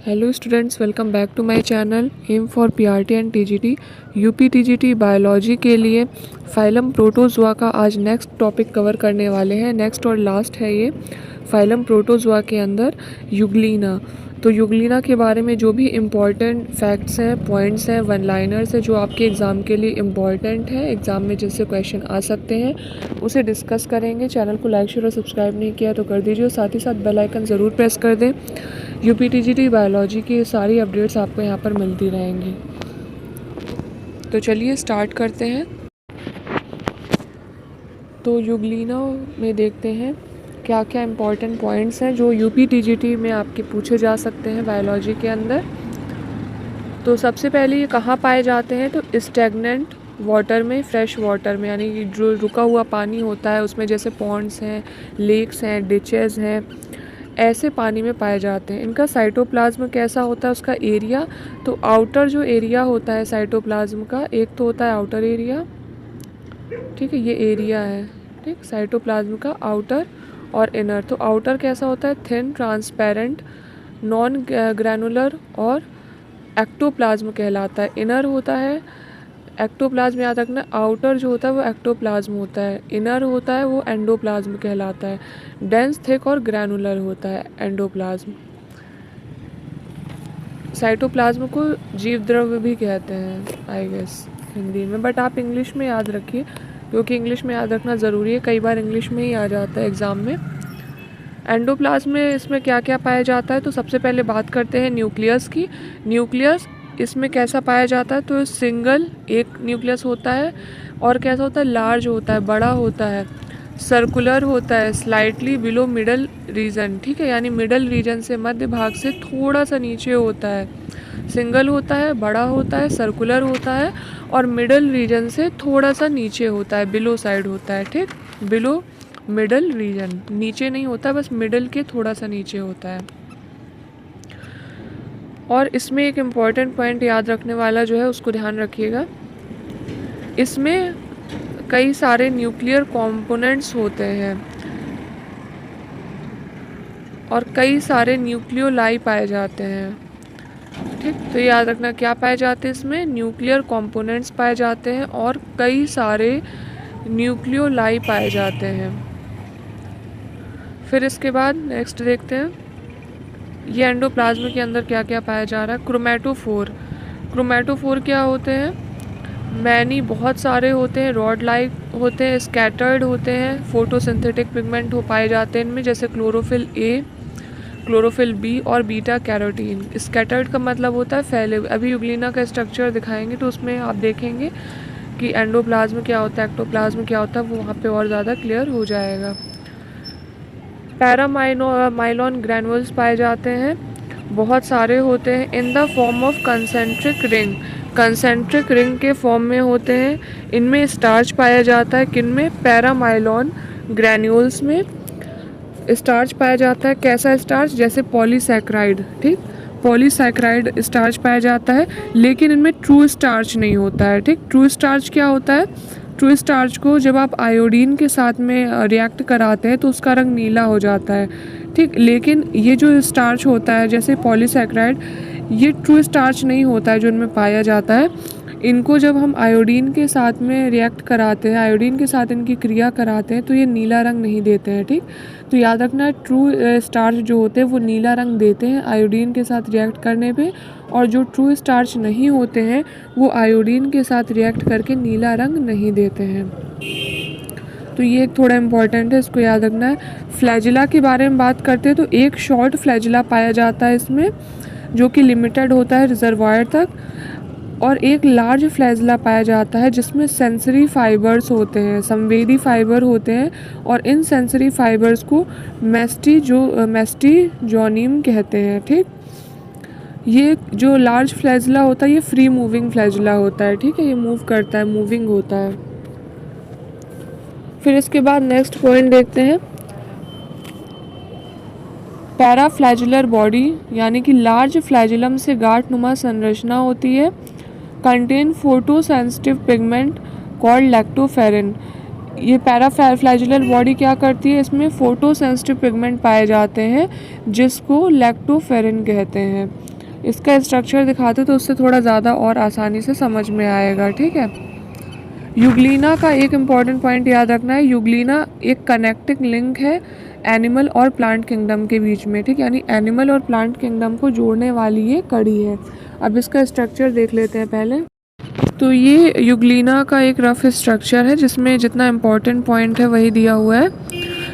Hello students, welcome back to my channel M for PRT and TGT. UP TGT biology के लिए phylum protozoa का आज next topic cover करने वाले हैं। नेक्स्ट और लास्ट है ये फाइलम प्रोटोजोआ के अंदर यूग्लिना। तो यूग्लिना के बारे में जो भी इम्पॉर्टेंट फैक्ट्स हैं, पॉइंट्स हैं, वन लाइनर्स हैं जो आपके एग्ज़ाम के लिए इम्पॉर्टेंट है, एग्ज़ाम में जिससे क्वेश्चन आ सकते हैं, उसे डिस्कस करेंगे। चैनल को लाइक शेयर और सब्सक्राइब नहीं किया तो कर दीजिए, साथ ही साथ बेल आइकन ज़रूर प्रेस कर दें। यूपी टीजीटी बायोलॉजी की सारी अपडेट्स आपको यहाँ पर मिलती रहेंगी। तो चलिए स्टार्ट करते हैं। तो यूग्लिना में देखते हैं क्या क्या इम्पोर्टेंट पॉइंट्स हैं जो यूपी टीजीटी में आपके पूछे जा सकते हैं बायोलॉजी के अंदर। तो सबसे पहले ये कहाँ पाए जाते हैं, तो स्टैग्नेंट वाटर में, फ्रेश वाटर में, यानी कि जो रुका हुआ पानी होता है उसमें, जैसे पॉन्ड्स हैं, लेक्स हैं, डिचेस हैं, ऐसे पानी में पाए जाते हैं। इनका साइटोप्लाज्म कैसा होता है, उसका एरिया, तो आउटर जो एरिया होता है साइटोप्लाज्म का, एक तो होता है आउटर एरिया, ठीक है, ये एरिया है, ठीक, साइटोप्लाज्म का आउटर और इनर। तो आउटर कैसा होता है, थिन, ट्रांसपेरेंट, नॉन ग्रैनुलर और एक्टोप्लाज्म कहलाता है। इनर होता है एक्टोप्लाज्म, याद रखना, आउटर जो होता है वो एक्टोप्लाज्म होता है, इनर होता है वो एंडोप्लाज्म कहलाता है। डेंस, थिक और ग्रैनुलर होता है एंडोप्लाज्म। साइटोप्लाज्म को जीव द्रव्य भी कहते हैं आई गेस हिंदी में, बट आप इंग्लिश में याद रखिए क्योंकि इंग्लिश में याद रखना ज़रूरी है, कई बार इंग्लिश में ही आ जाता है एग्ज़ाम में। एंडोप्लाज्म में इसमें क्या क्या पाया जाता है, तो सबसे पहले बात करते हैं न्यूक्लियस की। न्यूक्लियस इसमें कैसा पाया जाता है, तो सिंगल एक न्यूक्लियस होता है और कैसा होता है, लार्ज होता है, बड़ा होता है, सर्कुलर होता है, स्लाइटली बिलो मिडल रीजन, ठीक है, यानी मिडल रीजन से, मध्य भाग से थोड़ा सा नीचे होता है। सिंगल होता है, बड़ा होता है, सर्कुलर होता है और मिडल रीजन से थोड़ा सा नीचे होता है, बिलो साइड होता है, ठीक, बिलो मिडल रीजन, नीचे नहीं होता, बस मिडल के थोड़ा सा नीचे होता है। और इसमें एक इम्पॉर्टेंट पॉइंट याद रखने वाला जो है उसको ध्यान रखिएगा, इसमें कई सारे न्यूक्लियर कंपोनेंट्स होते हैं और कई सारे न्यूक्लियोलाई पाए जाते हैं, ठीक। तो याद रखना क्या पाए जाते हैं, इसमें न्यूक्लियर कंपोनेंट्स पाए जाते हैं और कई सारे न्यूक्लियोलाई पाए जाते हैं। फिर इसके बाद नेक्स्ट देखते हैं ये एंडोप्लाज्म के अंदर क्या क्या पाया जा रहा है। क्रोमेटोफोर, क्रोमेटोफोर क्या होते हैं, मैनी बहुत सारे होते हैं, रॉड लाइक होते हैं, स्कैटर्ड होते हैं, फोटोसिंथेटिक पिगमेंट हो पाए जाते हैं इनमें, जैसे क्लोरोफिल ए, क्लोरोफिल बी और बीटा कैरोटीन। स्कैटर्ड का मतलब होता है फैले। अभी यूग्लिना का स्ट्रक्चर दिखाएंगे तो उसमें आप देखेंगे कि एंडोप्लाज्म क्या होता है, एक्टोप्लाज्म क्या होता है, वो वहाँ पे और ज़्यादा क्लियर हो जाएगा। पैरामाइलॉन ग्रैनुल्स पाए जाते हैं, बहुत सारे होते हैं, in the form of concentric ring, concentric ring के फॉर्म में होते हैं। इनमें स्टार्च पाया जाता है, किन में, पैरामाइलॉन ग्रैन्यूल्स में स्टार्च पाया जाता है। कैसा स्टार्च, जैसे पॉलीसैकराइड, ठीक, पॉलीसैकराइड स्टार्च पाया जाता है, लेकिन इनमें ट्रू स्टार्च नहीं होता है, ठीक। ट्रू स्टार्च क्या होता है, ट्रू स्टार्च को जब आप आयोडीन के साथ में रिएक्ट कराते हैं तो उसका रंग नीला हो जाता है, ठीक, लेकिन ये जो स्टार्च होता है जैसे पॉलीसैकराइड, ये ट्रू स्टार्च नहीं होता है जो इनमें पाया जाता है। इनको जब हम आयोडीन के साथ में रिएक्ट कराते हैं, आयोडीन के साथ इनकी क्रिया कराते हैं तो ये नीला रंग नहीं देते हैं, ठीक। तो याद रखना ट्रू स्टार्च जो होते हैं वो नीला रंग देते हैं आयोडीन के साथ रिएक्ट करने पे, और जो ट्रू स्टार्च नहीं होते हैं वो आयोडीन के साथ रिएक्ट करके नीला रंग नहीं देते हैं। तो ये एक थोड़ा इम्पॉर्टेंट है, इसको याद रखना है। फ्लैजिला के बारे में बात करते हैं तो एक शॉर्ट फ्लैजिला पाया जाता है इसमें जो कि लिमिटेड होता है रिजर्वायर तक, और एक लार्ज फ्लैजिला पाया जाता है जिसमें सेंसरी फाइबर्स होते हैं, संवेदी फाइबर होते हैं, और इन सेंसरी फाइबर्स को मैस्टीजोनियम कहते हैं, ठीक। ये जो लार्ज फ्लैजिला होता है ये फ्री मूविंग फ्लैजिला होता है, ठीक है, ये मूव करता है, मूविंग होता है। फिर इसके बाद नेक्स्ट पॉइंट देखते हैं, पैराफ्लैजुलर बॉडी, यानी कि लार्ज फ्लैजुलम से गांठ नुमा संरचना होती है, contain photo sensitive pigment called lactoferrin. ये पैराफ्लैजुलर बॉडी क्या करती है, इसमें फोटो सेंसिटिव पिगमेंट पाए जाते हैं जिसको लैक्टोफेरिन कहते हैं। इसका स्ट्रक्चर दिखाते तो उससे थोड़ा ज़्यादा और आसानी से समझ में आएगा, ठीक है। यूग्लिना का एक इम्पॉर्टेंट पॉइंट याद रखना है, यूग्लिना एक कनेक्टिंग लिंक है एनिमल और प्लांट किंगडम के बीच में, ठीक, यानी एनिमल और प्लांट किंगडम को जोड़ने वाली ये कड़ी है। अब इसका स्ट्रक्चर देख लेते हैं पहले। तो ये यूग्लिना का एक रफ स्ट्रक्चर है जिसमें जितना इम्पोर्टेंट पॉइंट है वही दिया हुआ है।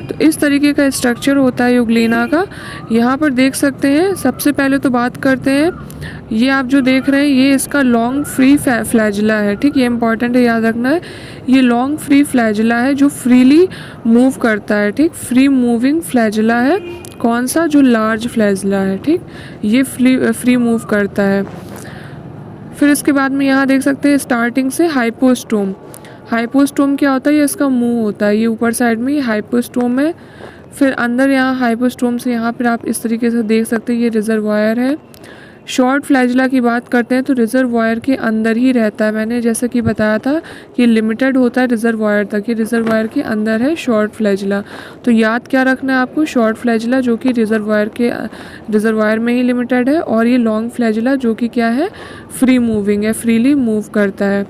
तो इस तरीके का स्ट्रक्चर होता है यूग्लिना का। यहाँ पर देख सकते हैं, सबसे पहले तो बात करते हैं, ये आप जो देख रहे हैं ये इसका लॉन्ग फ्री फ्लैजिला है, ठीक, ये इंपॉर्टेंट है, याद रखना है। ये लॉन्ग फ्री फ्लैजिला है जो फ्रीली मूव करता है, ठीक, फ्री मूविंग फ्लैजिला है। कौन सा? जो लार्ज फ्लैजिला है, ठीक, ये फ्री मूव करता है। फिर इसके बाद में यहाँ देख सकते हैं स्टार्टिंग से हाइपोस्टोम। हाइपोस्टोम क्या होता है? ये इसका मुंह होता है, ये ऊपर साइड में ये हाइपोस्टोम है। फिर अंदर यहाँ हाइपोस्टोम से यहाँ पर आप इस तरीके से देख सकते हैं ये रिजर्वायर है। शॉर्ट फ्लैजिला की बात करते हैं तो रिजर्वायर के अंदर ही रहता है, मैंने जैसे कि बताया था कि लिमिटेड होता है रिजर्वायर तक, ये रिजर्वायर के अंदर है शॉर्ट फ्लैजिला। तो याद क्या रखना है आपको? शॉर्ट फ्लैजिला जो कि रिजर्वायर में ही लिमिटेड है, और ये लॉन्ग फ्लैजिला जो कि क्या है? फ्री मूविंग है, फ्रीली मूव करता है।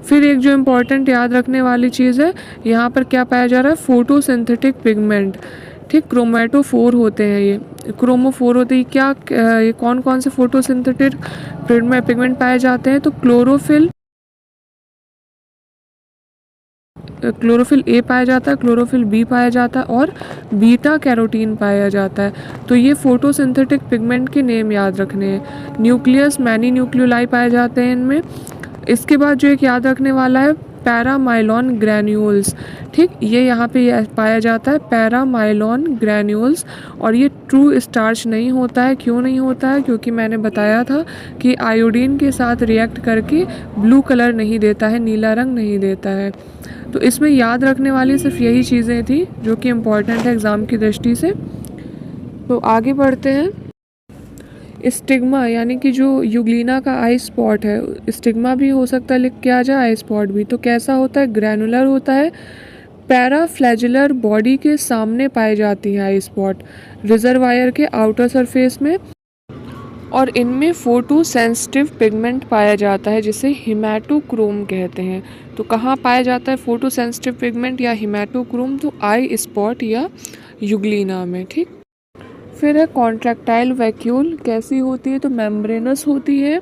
फिर एक जो इम्पॉर्टेंट याद रखने वाली चीज़ है, यहाँ पर क्या पाया जा रहा है? फोटोसिंथेटिक पिगमेंट, ठीक, क्रोमेटोफोर होते हैं, ये क्रोमोफोर होते हैं। क्या ये कौन कौन से फोटोसिंथेटिक पिगमेंट पाए जाते हैं? तो क्लोरोफिल ए पाया जाता है, क्लोरोफिल बी पाया जाता है, और बीटा कैरोटीन पाया जाता है। तो ये फोटोसिंथेटिक पिगमेंट के नेम याद रखने हैं। न्यूक्लियस मैनी न्यूक्लियोलाई पाए जाते हैं इनमें। इसके बाद जो एक याद रखने वाला है, पैरामाइलॉन ग्रैन्यूल्स, ठीक, ये यहाँ पे पाया जाता है पैरामाइलॉन ग्रैन्यूल्स। और ये ट्रू स्टार्च नहीं होता है। क्यों नहीं होता है? क्योंकि मैंने बताया था कि आयोडीन के साथ रिएक्ट करके ब्लू कलर नहीं देता है, नीला रंग नहीं देता है। तो इसमें याद रखने वाली सिर्फ यही चीज़ें थी जो कि इम्पॉर्टेंट है एग्ज़ाम की दृष्टि से। तो आगे बढ़ते हैं। स्टिग्मा यानी कि जो यूग्लिना का आई स्पॉट है, स्टिग्मा भी हो सकता है लिख के आ जाए, आई स्पॉट भी। तो कैसा होता है? ग्रैनुलर होता है, पैराफ्लैजिलर बॉडी के सामने पाई जाती है आई स्पॉट, रिजर्वायर के आउटर सरफेस में, और इनमें फोटो सेंसिटिव पिगमेंट पाया जाता है जिसे हिमेटोक्रोम कहते हैं। तो कहाँ पाया जाता है फोटो सेंसिटिव पिगमेंट या हिमेटोक्रोम? तो आई स्पॉट या यूग्लिना में, ठीक। फिर है कॉन्ट्रैक्टाइल वैक्यूल, कैसी होती है? तो मेम्ब्रेनस होती है,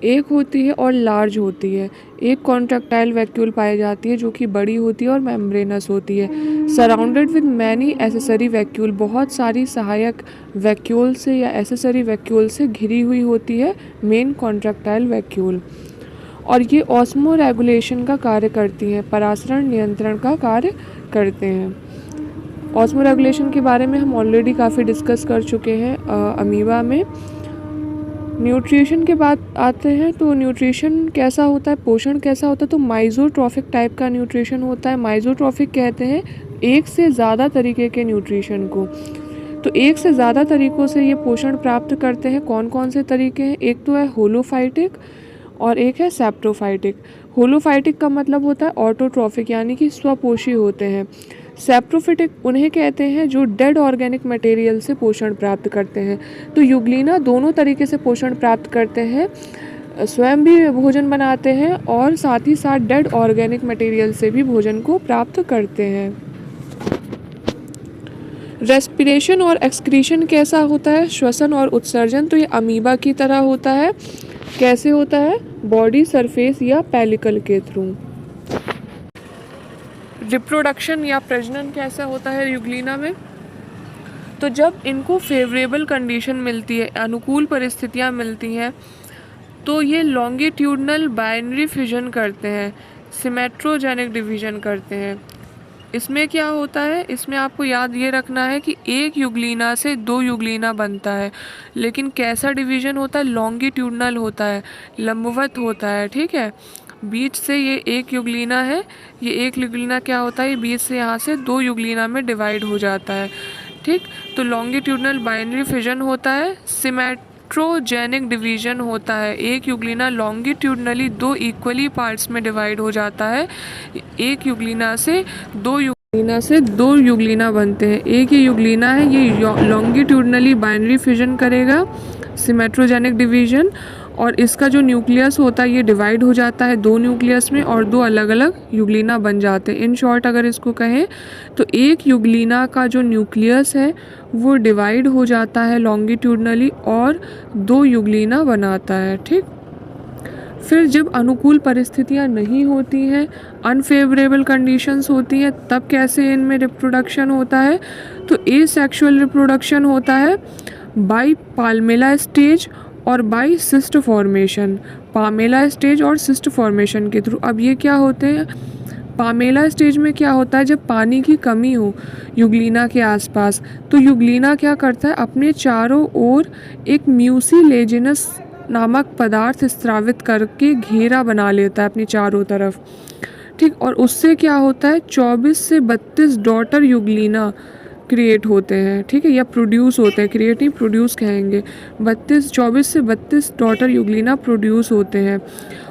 एक होती है और लार्ज होती है। एक कॉन्ट्रैक्टाइल वैक्यूल पाई जाती है जो कि बड़ी होती है और मेम्ब्रेनस होती है। Surrounded with many accessory vacuole, बहुत सारी सहायक वैक्यूल से या एसेसरी वैक्यूल से घिरी हुई होती है मेन कॉन्ट्रैक्टाइल वैक्यूल। और ये ऑस्मो रेगुलेशन का कार्य करती हैं, परासरण नियंत्रण का कार्य करते हैं। ऑस्मो रेगुलेशन के बारे में हम ऑलरेडी काफ़ी डिस्कस कर चुके हैं अमीबा में। न्यूट्रिशन के बाद आते हैं। तो न्यूट्रिशन कैसा होता है? पोषण कैसा होता है? तो माइज़ोट्रॉफिक टाइप का न्यूट्रिशन होता है। माइज़ोट्रॉफिक कहते हैं एक से ज़्यादा तरीके के न्यूट्रिशन को। तो एक से ज़्यादा तरीक़ों से ये पोषण प्राप्त करते हैं। कौन कौन से तरीके हैं? एक तो है होलोफाइटिक और एक है सेप्टोफाइटिक। होलोफाइटिक का मतलब होता है ऑटोट्रॉफिक, यानी कि स्वपोषी होते हैं। सेप्टोफिटिक उन्हें कहते हैं जो डेड ऑर्गेनिक मटेरियल से पोषण प्राप्त करते हैं। तो यूग्लिना दोनों तरीके से पोषण प्राप्त करते हैं, स्वयं भी भोजन बनाते हैं और साथ ही साथ डेड ऑर्गेनिक मटेरियल से भी भोजन को प्राप्त करते हैं। रेस्पिरेशन और एक्सक्रीशन कैसा होता है? श्वसन और उत्सर्जन तो ये अमीबा की तरह होता है। कैसे होता है? बॉडी सरफेस या पेलिकल के थ्रू। रिप्रोडक्शन या प्रजनन कैसा होता है यूग्लिना में? तो जब इनको फेवरेबल कंडीशन मिलती है, अनुकूल परिस्थितियाँ मिलती हैं, तो ये लॉन्गिट्यूडनल बाइनरी फ्यूजन करते हैं, सिमेट्रोजेनिक डिवीजन करते हैं। इसमें क्या होता है? इसमें आपको याद ये रखना है कि एक यूग्लिना से दो यूग्लिना बनता है, लेकिन कैसा डिवीजन होता है? लॉन्गिट्यूडनल होता है, लंबवत होता है, ठीक है। बीच से ये एक यूग्लिना है, ये एक यूग्लिना क्या होता है? ये बीच से यहाँ से दो यूग्लिना में डिवाइड हो जाता है, ठीक। तो लॉन्गिट्यूडनल बाइनरी फिजन होता है, सिमेट्रोजेनिक डिवीजन होता है। एक यूग्लिना लॉन्गिट्यूडनली दो इक्वली पार्ट्स में डिवाइड हो जाता है। एक यूग्लिना से दो यूग्लिना बनते हैं। एक ये यूग्लिना है, ये लॉन्गिट्यूडनली बाइनरी फिजन करेगा, सिमेट्रोजेनिक डिवीजन, और इसका जो न्यूक्लियस होता है ये डिवाइड हो जाता है 2 न्यूक्लियस में और 2 अलग अलग यूग्लिना बन जाते हैं। इन शॉर्ट अगर इसको कहें तो एक यूग्लिना का जो न्यूक्लियस है वो डिवाइड हो जाता है लॉन्गिट्यूडनली और 2 यूग्लिना बनाता है। ठीक, फिर जब अनुकूल परिस्थितियां नहीं होती हैं, अनफेवरेबल कंडीशंस होती हैं, तब कैसे इनमें रिप्रोडक्शन होता है? तो एसेक्सुअल रिप्रोडक्शन होता है बाय पाल्मेला स्टेज और by cyst formation, palmella stage और सिस्ट फॉर्मेशन के थ्रू। अब ये क्या होते हैं? पामेला स्टेज में क्या होता है, जब पानी की कमी हो यूग्लिना के आसपास, तो यूग्लिना क्या करता है, अपने चारों ओर एक म्यूसिलेजिनस नामक पदार्थ स्रावित करके घेरा बना लेता है अपनी चारों तरफ। ठीक, और उससे क्या होता है, 24 से 32 डॉटर यूग्लिना क्रिएट होते हैं। ठीक है, या प्रोड्यूस होते हैं, क्रिएट नहीं प्रोड्यूस कहेंगे। 24 से 32 डॉटर यूग्लिना प्रोड्यूस होते हैं,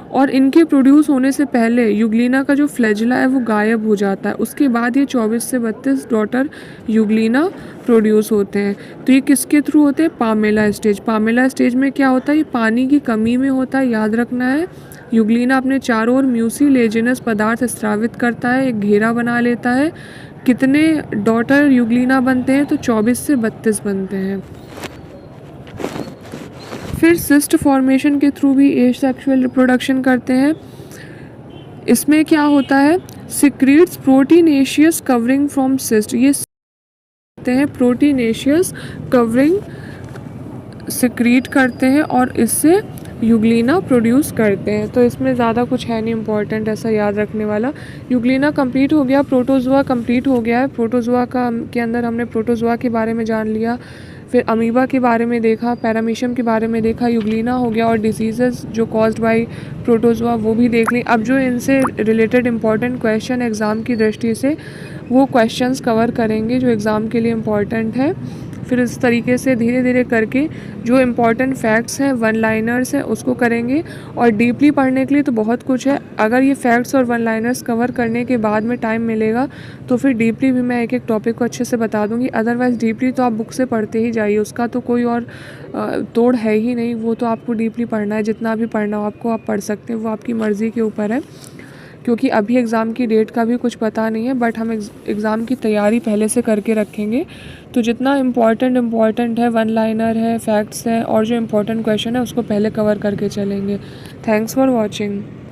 और इनके प्रोड्यूस होने से पहले यूग्लिना का जो फ्लैजिला है वो गायब हो जाता है। उसके बाद ये 24 से 32 डॉटर यूग्लिना प्रोड्यूस होते हैं। तो ये किसके थ्रू होते हैं? Pamela stage. पामेला स्टेज में क्या होता है, ये पानी की कमी में होता है, याद रखना है। यूग्लिना अपने चारों ओर म्यूसिलेजिनस पदार्थ स्रावित करता है, एक घेरा बना लेता है। कितने डॉटर यूग्लिना बनते हैं? तो 24 से 32 बनते हैं। फिर सिस्ट फॉर्मेशन के थ्रू भी एसेक्सुअल रिप्रोडक्शन करते हैं। इसमें क्या होता है, secretes proteinaceous covering from cyst, ये करते हैं प्रोटीनेशियस कवरिंग सिक्रीट करते हैं और इससे यूग्लिना प्रोड्यूस करते हैं। तो इसमें ज़्यादा कुछ है नहीं इम्पॉर्टेंट ऐसा याद रखने वाला। यूग्लिना कंप्लीट हो गया, प्रोटोजोआ कंप्लीट हो गया है। प्रोटोजोआ के अंदर हमने प्रोटोजोआ के बारे में जान लिया, फिर अमीबा के बारे में देखा, पैरामीशियम के बारे में देखा, यूग्लिना हो गया, और डिसीजेस जो कॉज्ड बाय प्रोटोजोआ वो भी देख ली। अब जो इनसे रिलेटेड इम्पॉर्टेंट क्वेश्चन एग्ज़ाम की दृष्टि से वो क्वेश्चंस कवर करेंगे जो एग्ज़ाम के लिए इम्पॉर्टेंट है। फिर इस तरीके से धीरे धीरे करके जो इम्पॉर्टेंट फैक्ट्स हैं, वन लाइनर्स हैं, उसको करेंगे। और डीपली पढ़ने के लिए तो बहुत कुछ है। अगर ये फैक्ट्स और वन लाइनर्स कवर करने के बाद में टाइम मिलेगा तो फिर डीपली भी मैं एक एक टॉपिक को अच्छे से बता दूंगी। अदरवाइज़ डीपली तो आप बुक से पढ़ते ही जाइए, उसका तो कोई और तोड़ है ही नहीं। वो तो आपको डीपली पढ़ना है, जितना भी पढ़ना हो आपको आप पढ़ सकते हैं, वो आपकी मर्ज़ी के ऊपर है। क्योंकि अभी एग्ज़ाम की डेट का भी कुछ पता नहीं है, बट हम एग्ज़ाम की तैयारी पहले से करके रखेंगे। तो जितना इम्पॉर्टेंट है, वन लाइनर है, फैक्ट्स हैं और जो इम्पोर्टेंट क्वेश्चन है उसको पहले कवर करके चलेंगे। Thanks for watching.